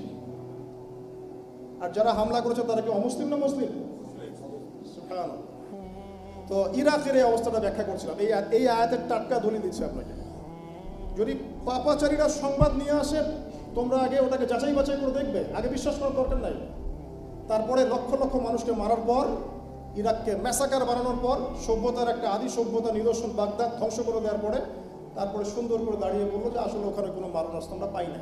আর যারা হামলা করেছে তারা কি অমুসলিম না মুসলিম? সুবহানাল্লাহ। তো ইরাকের এই অবস্থাটা ব্যাখ্যা করছিলাম। এই আয়াতের টাটকা দলিল দিচ্ছে আপনাকে। যদি পাপাচারীরা সংবাদ নিয়ে আসে, তোমরা আগে ওটাকে যাচাই বাছাই করে দেখবে, আগে বিশ্বাস করার দরকার নাই। তারপরে লক্ষ লক্ষ মানুষকে মারার পর, ইরাককে ম্যাসাকার বানানোর পর, সভ্যতার একটা আদি সভ্যতা নিদর্শন বাগদাদ ধ্বংস করে দেওয়ার পরে, তারপরে সুন্দর করে দাঁড়িয়ে বললো যে আসলে ওখানে কোনো মারণাস্ত্র আমরা পাই না,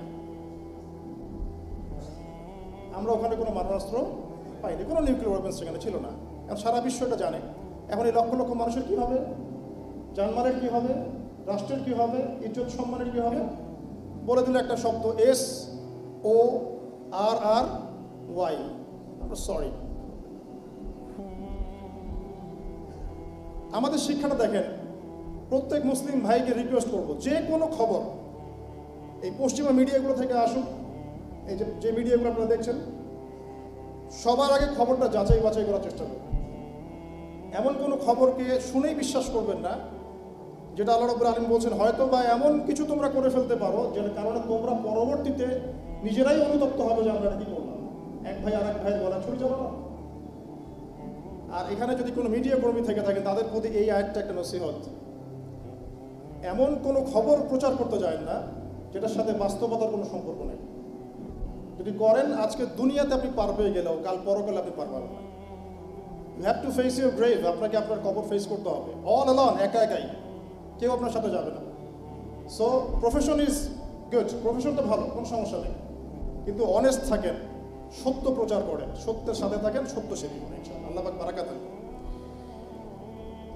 আমরা ওখানে কোনো মারণাস্ত্র পাইনি, কোনো নিউক্লিয়ার ওয়েপন্স সেখানে ছিল না। এখন সারা বিশ্ব এটা জানে। এখন এই লক্ষ লক্ষ মানুষের কী হবে? জানমালের কী হবে? রাষ্ট্রের কী হবে? ইজ্জত সম্মানের কী হবে? বলে দিল একটা শব্দ, SORRY, আমরা সরি। আমাদের শিক্ষাটা দেখেন, প্রত্যেক মুসলিম ভাইকে রিকোয়েস্ট করবো, যে কোনো খবর এই পশ্চিমা মিডিয়াগুলো থেকে আসুক, এই যে মিডিয়াগুলো আপনারা দেখছেন, সবার আগে খবরটা যাচাই বাছাই করার চেষ্টা করবেন। এমন কোনো খবরকে শুনেই বিশ্বাস করবেন না যেটা আল্লাহ রাব্বুল আলামিন বলছেন হয়তো বা এমন কিছু তোমরা করে ফেলতে পারো যেটা কারণে তোমরা পরবর্তীতে নিজেরাই অনুতপ্ত হবে যে আমরা কি করলাম। এক ভাই আর এক ভাইয়ের গলা ছুরি যাবে না। আর এখানে যদি কোনো মিডিয়া কর্মী থেকে থাকে তাদের প্রতি এই আয়াতটা একটা নসিহত, এমন কোনো খবর প্রচার করতে যায় না যেটার সাথে বাস্তবতার কোনো সম্পর্ক নেই। যদি করেন আজকে দুনিয়াতে আপনি পার পেয়ে গেলেও কাল পরকালে আপনি পার পাবেন না। You have to face your grave. আপনাকে আপনার কবর ফেস করতে হবে অল অ্যালন, একা একাই, কেউ আপনার সাথে যাবে না। So profession is good, profession তো ভালো, কোনো সমস্যা নেই, কিন্তু অনেস্ট থাকেন, সত্য প্রচার করেন, সত্যের সাথে থাকেন, সত্য সেবী করেন। আল্লাহ পাক বারাকাত দেন।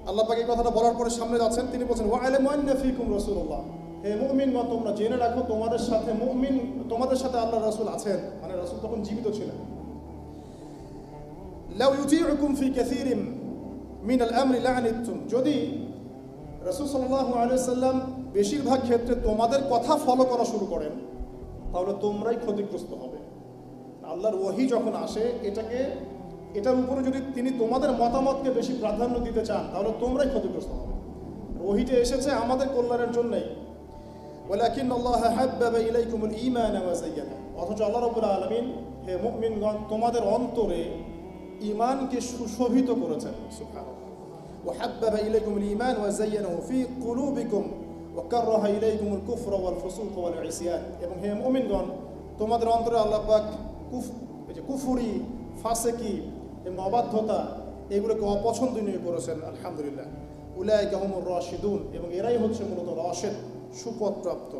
আল্লাহ পাক এই কথাটা বলার পরে সামনে যাচ্ছেন, তিনি বলছেন ওয়া'লামু আন্না ফীকুম রাসূলুল্লাহ, হে মুমিনগণ তোমরা জেনে রাখো তোমাদের সাথে আল্লাহর রাসূল আছেন, মানে রাসূল তখন জীবিত ছিলেন। লাউ ইউতিউকুম ফি কাসীরিম মিনাল আমরি লা'আনিতুম, যদি রাসূল সাল্লাল্লাহু আলাইহি ওয়াসাল্লাম বেশিরভাগ ক্ষেত্রে তোমাদের কথা ফলো করা শুরু করেন তাহলে তোমরাই ক্ষতিগ্রস্ত হবে। আল্লাহর ওহী যখন আসে এটার উপরে যদি তিনি তোমাদের মতামতকে বেশি প্রাধান্য দিতে চান তাহলে তোমরাই ক্ষতিগ্রস্ত হবে। ওহীটা এসেছে আমাদের কল্যাণের জন্যই। ওয়ালাকিন আল্লাহ হাব্বাবা ইলাইকুমুল ঈমান ওয়া যায়্যানা, অথচ আল্লাহ রাব্বুল আলামিন হে মুমিনগণ তোমাদের অন্তরে ঈমানকে সুশোভিত করেছেন। সুবহানাল্লাহ। ওয়া হাব্বাবা ইলাইকুমুল ঈমান ওয়া যায়্যানাহু ফি কুলুবিকুম ওয়া কাররাহা ইলাইকুমুল কুফরা ওয়াল ফুসুক ওয়াল ইসয়ান, এবং হে মুমিনগণ তোমাদের অন্তরে আল্লাহ পাক কুফরি, ফাসিকি এবং অবাধ্যতা এগুলোকে অপছন্দনীয় করেছেন। আলহামদুলিল্লাহ। উলাইকা হুমুর রাশিদুন, এবং এরাই হচ্ছে মূলত রাশিদ, সুপথপ্রাপ্ত।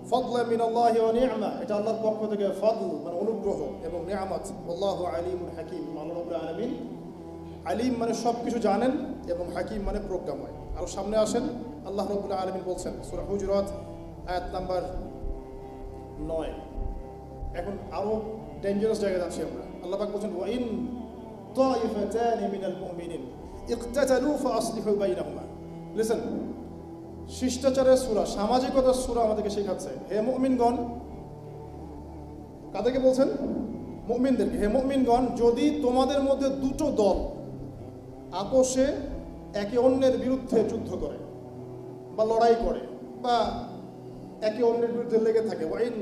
ফদলা মিনাল্লাহি ওয়া নি'মা, এটা আল্লাহর পক্ষ থেকে ফদল মানে অনুগ্রহ এবং নিয়ামত। আল্লাহু আলিমুল হাকিম, আল্লাহ রাব্বুল আলামিন আলিম মানে সব কিছু জানেন এবং হাকিম মানে প্রজ্ঞাময়। আর সামনে আসেন আল্লাহ রাব্বুল আলামিন বলছেন সূরা হুজুরাত আয়াত নাম্বার 9। এখন আরো ডেঞ্জারাস জায়গায় যাচ্ছি আমরা। আল্লাহ পাক বলছেন ওয়া ইন তাইফাতানি মিনাল মুমিনিন ইকতাতালু ফাআসলিহু বাইনাহুমা। লিসেন, শিষ্টাচারের সূরা, সামাজিকতার সূরা আমাদেরকে শেখাচ্ছে। হে মুমিনগণ, কাদেরকে বলছেন? মুমিনদেরকে। হে মুমিনগণ, যদি তোমাদের মধ্যে দুটো দল আপোষে একে অন্যের বিরুদ্ধে যুদ্ধ করে বা লড়াই করে বা একে অন্যের বিরুদ্ধে লেগে থাকে, ওয়া ইন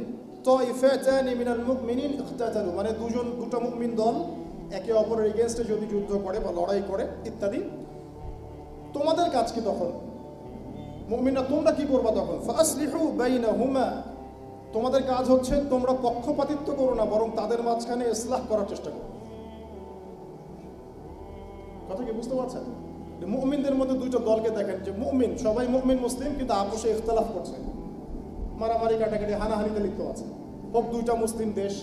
তাইফাতানি মিনাল মুমিনিন ইকতাতালু, মানে দুটো মুমিন দল একে অপরের এগেইনস্টে যদি যুদ্ধ করে বা লড়াই করে ইত্যাদি, তোমাদের কাজ কি তখন? মুমিনরা তোমরা কি করবা তখন? ফাসলিহু বাইনাহুমা, তোমাদের কাজ হচ্ছে তোমরা পক্ষপাতিত্ব করো না, বরং তাদের মাঝখানে ইসলাহ করার চেষ্টা করো। কথা কি বুঝতে পারছেন? মুমিনদের মধ্যে দুইটা দলকে দেখেন, যে মুমিন সবাই মুমিন মুসলিম, কিন্তু আপোষে ইখতিলাফ করছে, মারামারি কাটাকাটি হানাহানিতে লিপ্ত আছে। হোক দুইটা মুসলিম দেশ,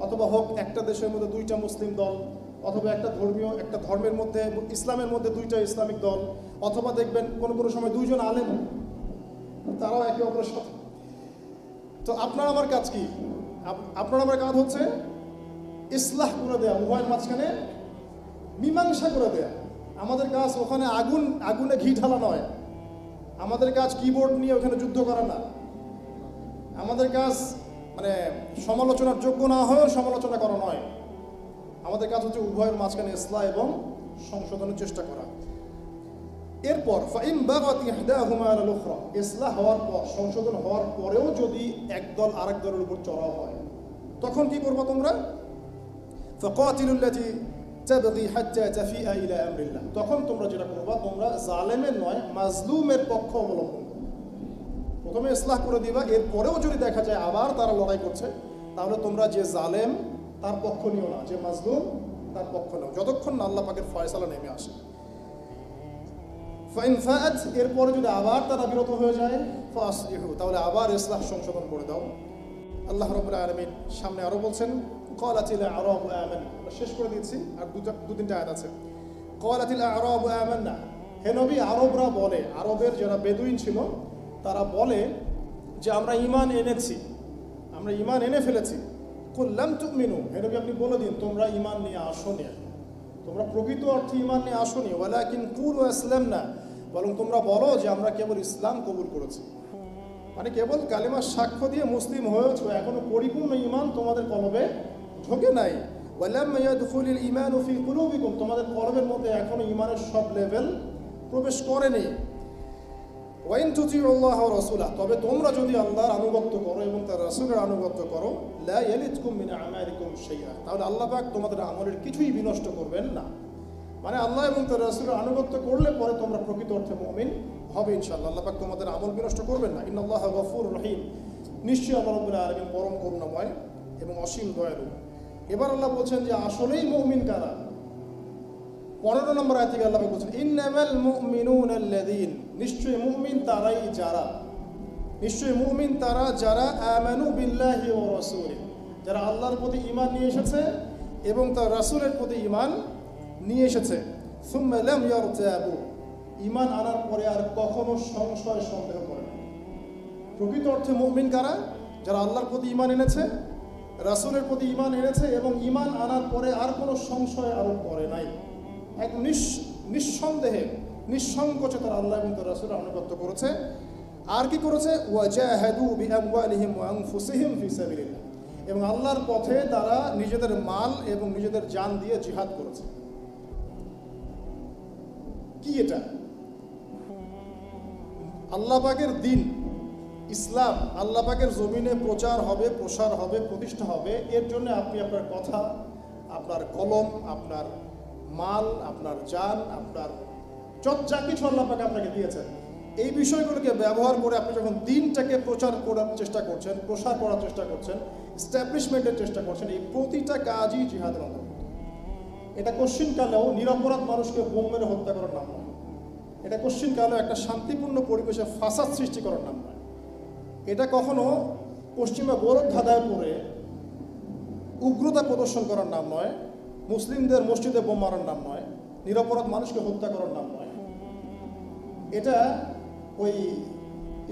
অথবা হোক একটা দেশের মধ্যে দুইটা মুসলিম দল, অথবা একটা ধর্মের মধ্যে ইসলামের মধ্যে দুইটা ইসলামিক দল, অথবা দেখবেন কোনো সময় দুইজন আলেম, তারাও একে অপরের সাথে। তো আপনার আমার কাজ কি? আপনার আমার কাজ হচ্ছে ইসলাহ করে দেয়া, উভয়ের মাঝখানে মীমাংসা করে দেয়া। আমাদের কাজ ওখানে আগুনে ঘি ঢালা নয়। আমাদের কাজ কিবোর্ড নিয়ে ওখানে যুদ্ধ করা না। আমাদের কাজ মানে সমালোচনার যোগ্য না হয়েও সমালোচনা করা নয়। আমাদের কাজ হচ্ছে উভয়ের মাঝখানে ইসলাহ এবং সংশোধনের চেষ্টা করা। এরপর ফাইন বাগাত ইহদাহুমা আলাল উখরা, ইসলাহ হওয়ার পর, সংশোধন হওয়ার পরেও যদি একদল আরেক দলের উপর চড়াও হয়, তখন কি করবে তোমরা? ফাকাতিলুল্লাতী তাবগী হাত্তা তাফিআ ইলা আমরিল্লাহ, তখন তোমরা যেটা করবা, তোমরা জালেমের নয় মাজলুমের পক্ষ অবলম্বন করবে। প্রথমে ইসলাহ করে দিবা, এরপরেও যদি দেখা যায় আবার তারা লড়াই করছে, তাহলে তোমরা যে জালেম তার পক্ষ নিও না, যে মাজলুম তার পক্ষ নাও, যতক্ষণ না আল্লাহ পাকের ফয়সালা নেমে আসে। ফাইন ফাআত, এরপরে যদি আবার তারা বিরত হয়ে যায়, ফাসলিহু, তাহলে আবার ইসলাহ সংশোধন করে দাও। আল্লাহ রাব্বুল আলামিন সামনে আরো বলছেন ক্বালাতিল আ'রাবু আমান, শেষ করে দিচ্ছি, আর দু তিনটা আয়াত আছে। ক্বালাতিল আ'রাবু আমান্না, হে নবী আরবরা বলে, আরবের যারা বেদুইন ছিল তারা বলে যে আমরা ঈমান এনেছি, আমরা ঈমান এনে ফেলেছি। কুল লাম তুমিনু, হে নবী আপনি বলে দিন তোমরা ঈমান নিয়ে আসোনি, তোমরা প্রকৃত অর্থে ঈমান নিয়ে আসোনি। ওয়ালাকিন কুলু আসলামনা, বরং তোমরা বলো যে আমরা কেবল ইসলাম কবুল করেছি, মানে কেবল কালেমার সাক্ষ্য দিয়ে মুসলিম হয়েছো, এখনো পরিপূর্ণ ঈমান তোমাদের কলবে ঢোকে নাই। ওয়ালাম ইয়াদখুলিল ঈমানু ফি কুলুবিকুম, তোমাদের কলবের মধ্যে এখনো ঈমানের সব লেভেল প্রবেশ করেনি। ওয়াইন তুতিউল্লাহ ওয়া রাসূলাহ, তবে তোমরা যদি আল্লাহর আনুগত্য করো এবং তার রাসূলের আনুগত্য করো, লা ইয়ালিদকুম মিন আমালিকুম শাইআ, তাহলে আল্লাহ পাক তোমাদের আমলের কিছুই বিনষ্ট করবেন না। মানে আল্লাহ এবং তার রাসূলের আনুগত্য করলে পরে তোমরা প্রকৃত অর্থে মুমিন হবে ইনশাআল্লাহ। আল্লাহ পাক তোমাদের আমল বিনষ্ট করবেন না। ইন্নাল্লাহা গফুরুর রহিম, নিশ্চয়ই আল্লাহ রাব্বুল আলামিন পরম করুণাময় এবং অসীম দয়ালু। এবার আল্লাহ বলছেন যে আসলেই মুমিন কারা? 15 নম্বর আয়াত থেকে আল্লাহ বলছেন ইন্নামাল মুমিনুনা আল্লাযীন, নিশ্চয়ই মুমিন তারাই যারা, নিশ্চয়ই মুমিন তারা যারা আমানু বিল্লাহি ওয়া রাসূলিহি, যারা আল্লাহর প্রতি ঈমান নিয়ে এসেছে এবং তার রাসূলের প্রতি ঈমান নিয়ে এসেছে। সুম্মা লাম ইয়ারতাবু, ঈমান আনার পরে আর কখনো সংশয় সন্দেহ করে না। প্রকৃত অর্থে মুমিন কারা? যারা আল্লাহর প্রতি ঈমান এনেছে, রাসূলের প্রতি ঈমান এনেছে এবং ঈমান আনার পরে আর কোনো সংশয় আরোপ করে নাই, এক নিঃসন্দেহে নিঃসংকোচে তারা আল্লাহ এবং তার রাসূলের আনুগত্য করেছে। আর কি করেছে? ওয়াজাহাদু বিআমওয়ালিহিম ওয়া আনফুসিহিম ফি সাবিলিল্লাহ, এবং আল্লাহর পথে তারা নিজেদের মাল এবং নিজেদের জান দিয়ে জিহাদ করেছে। কি এটা? আল্লাহ পাকের দিন ইসলাম আল্লাহ পাকের জমিনে প্রচার হবে, প্রসার হবে, প্রতিষ্ঠা হবে। এর জন্য আপনি আপনার কথা, আপনার কলম, আপনার মাল, আপনার জান, আপনার যা কিছু আল্লাহ পাক আপনাকে দিয়েছেন, এই বিষয়গুলোকে ব্যবহার করে আপনি যখন দিনটাকে প্রচার করার চেষ্টা করছেন, প্রসার করার চেষ্টা করছেন, এস্টাবলিশমেন্টের চেষ্টা করছেন, এই প্রতিটা কাজই জিহাদের অন্তর্ভুক্ত। এটা কোশ্চিনকালেও নিরপরাধ মানুষকে বোম মেরে হত্যা করার নাম নয়। এটা কোশ্চিনকালেও একটা শান্তিপূর্ণ পরিবেশে ফাসাদ সৃষ্টি করার নাম নয়। এটা কখনো পশ্চিমা গৌরব ধাঁধায় পড়ে উগ্রতা প্রদর্শন করার নাম নয়, মুসলিমদের মসজিদে বোম মারার নাম নয়, নিরপরাধ মানুষকে হত্যা করার নাম নয়। এটা ওই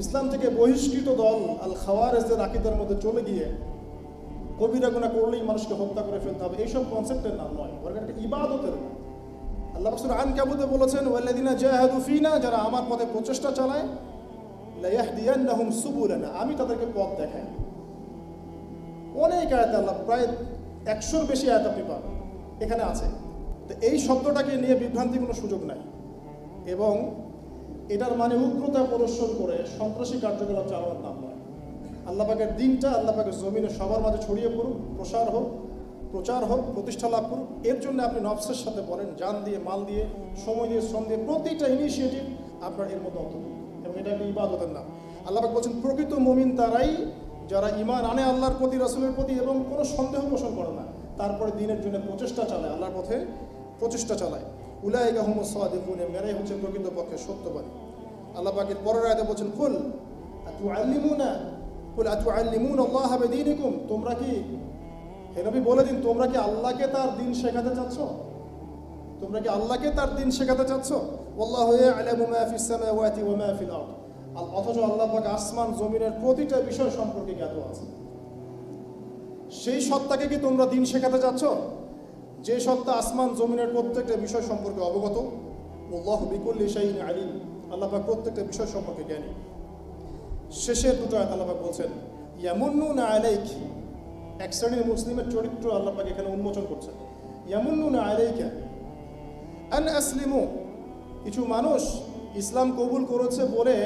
ইসলাম থেকে বহিষ্কৃত দল আল খাওয়ারেজদের আকীদার মধ্যে চলে গিয়ে কবিরা গুনাহ করলেই মানুষকে হত্যা করে ফেলতে হবে, এইসব কনসেপ্টের নাম নয়, বরং একটা ইবাদতের নাম। আল্লাহ রাসূল আনকাবুতে বলেছেন, ওয়াল্লাযিনা জাহাদু ফিনা, যারা আমার পথে প্রচেষ্টা চালায়, লা ইয়াহদিয়ান্নাহুম সুবুলানা, আমি তাদেরকে পথ দেখাই। অনেক আয়াত, আল্লাহ প্রায় 100-র বেশি আয়াত আপনি পাবেন এখানে আছে। তো এই শব্দটাকে নিয়ে বিভ্রান্তির কোনো সুযোগ নাই, এবং এটার মানে উগ্রতা প্রদর্শন করে সন্ত্রাসী কার্যকলাপ চালানোর নাম নয়। আল্লাহ পাকের দিনটা আল্লাহ পাকের জমিনে সবার মাঝে ছড়িয়ে পড়ুক, প্রসার হোক, প্রচার হোক, প্রতিষ্ঠা লাভ করুক। এর জন্য আপনি নফসের সাথে বলেন, জান দিয়ে, মাল দিয়ে, সময় দিয়ে, শ্রম দিয়ে, প্রতিটা ইনিশিয়েটিভ আপনার এর মধ্যে অন্তর্ভুক্ত, এবং এটা একটা ইবাদতের নাম। আল্লাহ পাক বলছেন, প্রকৃত মুমিন তারাই যারা ঈমান আনে আল্লাহর প্রতি, রাসূলের প্রতি, এবং কোনো সন্দেহ পোষণ করে না, তারপরে দিনের জন্য প্রচেষ্টা চালায়, আল্লাহর পথে প্রচেষ্টা চালায়। উলাইকা হুমুস সাদিকুন, এরাই হচ্ছে প্রকৃতপক্ষে সত্যবাদী। আল্লাহ পাকের পরের আয়াতে বলছেন, কুল আতুআল্লিমুনা আল্লাহ বিদীনিকুম, তোমরা কি, হে নবী বলে দিন, তোমরা কি আল্লাহকে তার দিন শেখাতে চাচ্ছ? তোমরা কি আল্লাহকে তার দিন শেখাতে চাচ্ছ? ওয়াল্লাহু ইয়ালামু মা ফিস সামাওয়াতি ওয়া মা ফিল আরদ, অথচ আল্লাহ পাক আসমান জমিনের প্রতিটা বিষয় সম্পর্কে জ্ঞাত আছে। সেই সত্তাকে কি তোমরা দিন শেখাতে চাচ্ছ, যে সত্তা আসমান জমিনের প্রত্যেকটা বিষয় সম্পর্কে অবগত? আল্লাহু বিকুল্লি শাইইন আলিম, আল্লাহ পাক প্রত্যেকটা বিষয় সম্পর্কে জ্ঞানী। শেষের দুটো আয়াত আল্লাহ পাক বলছেন, ইয়ামুন্নুনা আলাইকা, এক শ্রেণীর মুসলিমের চরিত্র আল্লাহ পাক এখানে উন্মোচন করছেন। ইয়ামুন্নুনা আলাইকা আন আসলিমু, কিছু মানুষ ইসলাম কবুল করেছে বলে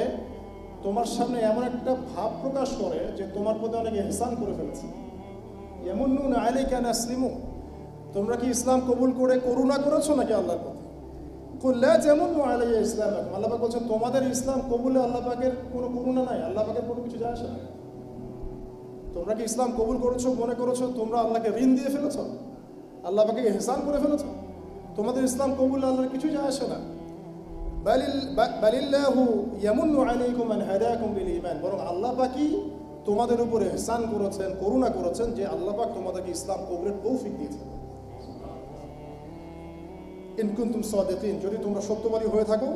তোমার সামনে এমন একটা ভাব প্রকাশ করে যে তোমার প্রতি অনেক ইহসান করে ফেলেছে। ইয়ামুন্নুনা আলাইকা আন আসলিমু, তোমরা কি ইসলাম কবুল করে করুণা করেছো নাকি আল্লাহর প্রতি? কুল লা তামুন্নু আলাইয়া ইসলামাকুম, আল্লাহ পাক বলছেন, তোমাদের ইসলাম কবুলে আল্লাহ পাকের কোনো করুণা নাই, আল্লাহ পাকের কোনো কিছু যায় আসে না। তোমরা কি ইসলাম কবুল করেছো মনে করেছো তোমরা আল্লাহকে ঋণ দিয়ে ফেলেছো, আল্লাহ পাকে ইহসান করে ফেলেছো? তোমাদের ইসলাম কবুলে আল্লাহর কিছু যায় আসে না। বালিল্লাহু ইয়ামুন্নু আলাইকুম আন হাদাকুম বিল ঈমান, বরং আল্লাহ পাকই তোমাদের উপরে ইহসান করেছেন, করুণা করেছেন, যে আল্লাহ পাক তোমাদেরকে ইসলাম কবুলের তৌফিক দিয়েছেন। ইন কুনতুম সাদিকিন, যদি তোমরা সত্যবাদী হয়ে থাকো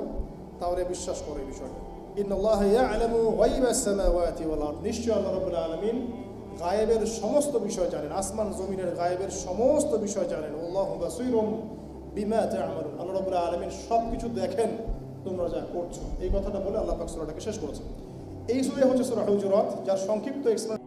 তাহলে বিশ্বাস করো এই বিষয়টা। ইন্নাল্লাহা ইয়ালামু গায়বাস সামাওয়াতি ওয়াল আরদ, নিশ্চয় আল্লাহ রাব্বুল আলামিন গায়েবের সমস্ত বিষয় জানেন, আসমান জমিনের গায়েবের সমস্ত বিষয় জানেন। আল্লাহু বাসীরুম বিমা তা'মালুন, আল্লাহ রাব্বুল আলামিন সব কিছু দেখেন তোমরা যা করছো। এই কথাটা বলে আল্লাহ পাক সূরাটাকে শেষ করেছেন। এই সূরা হচ্ছে সূরা হুজুরাত, যার সংক্ষিপ্ত এক্সপ্লেনেশন